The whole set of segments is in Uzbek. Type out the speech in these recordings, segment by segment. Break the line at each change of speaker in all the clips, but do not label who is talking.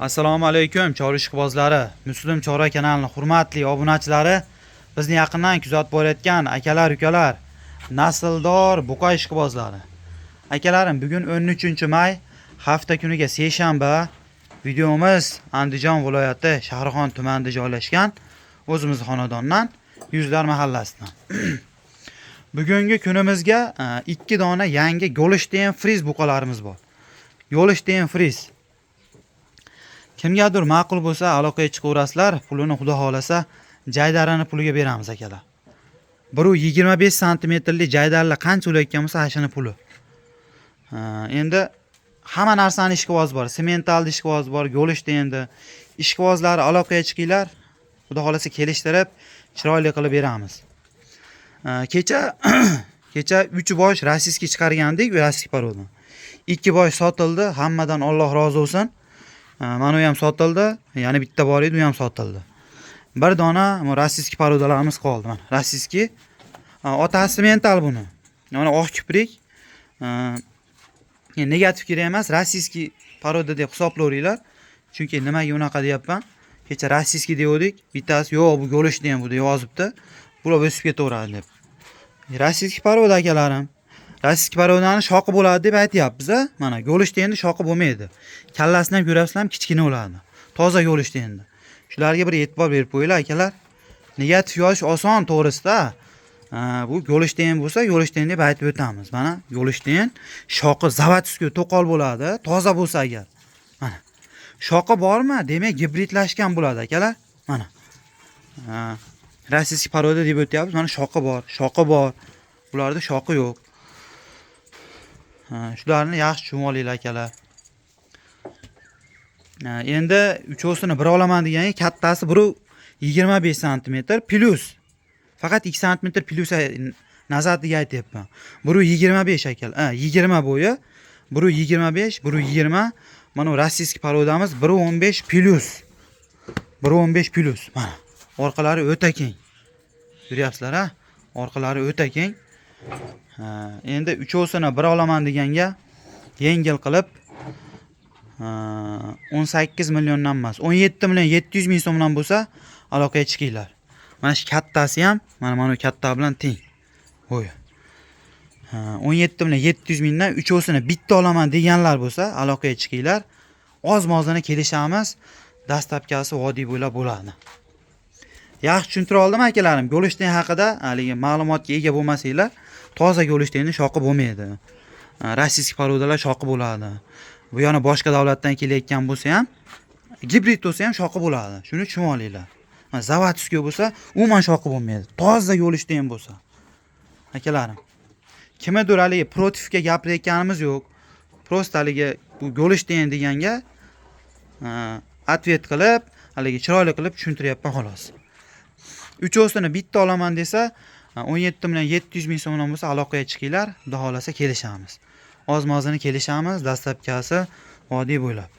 Assalomu alaykum chorishqibozlari, Muslim Chora kanalining hurmatli obunachilari, bizni yaqindan kuzatib borayotgan akalar, ukalar, nasldor buqa ishqibozlari. Akalarim, bugun 13-may, hafta kuniga seshanba. Videomiz Andijon viloyati Shahrixon tumanida joylashgan o'zimiz xonadondan Yuzlar mahallasidan. Bugungi kunimizga 2 dona yangi Golshten Friz buqalarimiz bor. Golshten Friz. Kimgadir ma'qul bo'lsa, aloqaga chiqaverasizlar, pulini xudo xolasa jaydarini puliga beramiz akalar. Biri 25 santimetrli jaydarlar qancha ulayotgan bo'lsa, ashini puli. Endi hamma narsani ishqivoz bor, semental ishqivoz bor, Golshtenni ishqivozlari aloqaga chiqinglar, xudo xolasa kelishtirib, chiroyli qilib beramiz. Kecha 3 bosh rossiyskiy chiqargandik, rossiyskiy parodan. 2 bosh sotildi, hammadan Alloh rozi bo'lsin. Mana u ham sotildi, ya'ni bitta bor edi, u ham sotildi. Bir dona rossiyskiy parodalarimiz qoldi. Mana rossiyskiy. Otasi mental buni. Mana oq kiprik. Negativ kerak emas, rossiyskiy paroda deb hisoblayveringlar. Chunki nimaga unaqa deyapman? Kecha rossiyskiy degandik, bittasi yo'q, bu Golshten bu deb yozibdi. Bular o'sib ketaveradi deb. Rossiyskiy paroda akalarim. Rossiyskiy parodani shoqi bo'ladi deb aytyapmiz. Mana Golshtenni shoqi bo'lmaydi. Kallasini ham ko'rasizlar, kichkina bo'ladi. Toza Golshtenni. Shularga bir e'tibor berib qo'yinglar akalar. Negativ yozish oson, to'g'risida. Bu Golshten bo'lsa, Golshten deb aytib o'tamiz. Mana Golshten shoqi zavadskiy to'qol bo'ladi, toza bo'lsa agar. Mana. Shoqi bormi? Demak, gibridlashgan bo'ladi akalar. Mana. Rossiyskiy paroda deb o'tyapmiz. Mana shoqi bor. Bularda shoqi yo'q. Shularni yaxshi tushunib olinglar akalar. Endi uchovsini bir olaman deganga kattasi biri 25 sm plus. Faqat 2 sm plus nazarda aytyapman. Biri 25 akal. 20 bo'yi. Biri 25, biri 20. Mana rossiyskiy parodamiz 1.15 plus. 1.15 plus. Mana orqalari o'ta keng. Ko'ryapsizlar, ha? Orqalari o'ta keng. Endi uchovsini bir olaman deganga yengil qilib 18 milliondan emas, 17 million 700 ming so'mdan bo'lsa aloqaga chiqinglar. Mana shu kattasi ham mana katta bilan teng. Qo'y. 17 million 700 mingdan uchovsini bitta olaman deganlar bo'lsa aloqaga chiqinglar. Oz-mozini kelishamiz. Dastlabkasi vodiy bo'ylab bo'ladi. Yaxshi tushuntira oldim akalarim. Golshten haqida haligi ma'lumotga ega bo'lmasanglar, toza Golshtenning shoqi bo'lmaydi. Rossiyskiy parodalar shoqi bo'ladi. Bu yana boshqa davlatdan kelayotgan bo'lsa ham, gibrid bo'lsa ham shoqi bo'ladi. Shuni tushunib olinglar. Zavadskiy bo'lsa, umuman shoqi bo'lmaydi. Toza Golshten bo'lsa. Akalarim. Kimdir haligi protifga gapirayotganimiz yo'q. Prosta haligi bu Golshten deganga atvet qilib, haligi chiroyli qilib tushuntiryapman xolos. Uchovsini bitta olaman desa, 17 million 700 ming so'mdan bo'lsa aloqaga chiqinglar, xudo xolasa kelishamiz. Oz-mozini kelishamiz, dastlabkasi vodiy bo'ylab.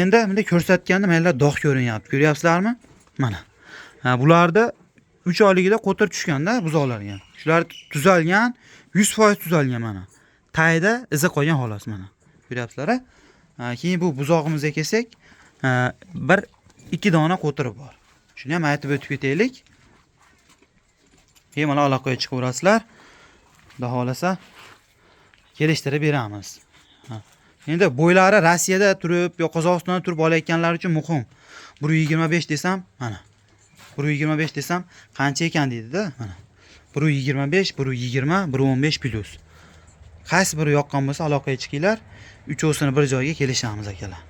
Endi bunday ko'rsatganda menlar dog' ko'rinyapti. Ko'ryapsizlarmi? Mana. Bularda 3 oyligida qo'tir tushganda buzoqlarga. Shular tuzalgan, 100% tuzalgan mana. Tayda izi qolgan xolos mana. Ko'ryapsizlar? Keyin bu buzog'imizga kelsak, 1-2 dona qo'tiri bor. Shuni ham aytib o'tib ketaylik. Keyin mana aloqaga chiqaverasizlar. Xudo xolasa kelishtirib beramiz. Endi bo'ylari Rossiyada turib yo Qozog'istonda turib olayotganlar uchun muhim. 1.25 desam, mana. 1.25 desam qancha ekan deydi-da, mana. 1.25, 1.20, 1.15 plus. Qaysi biri yoqqan bo'lsa aloqaga chiqinglar, uchovsini bir joyga kelishamiz akalar.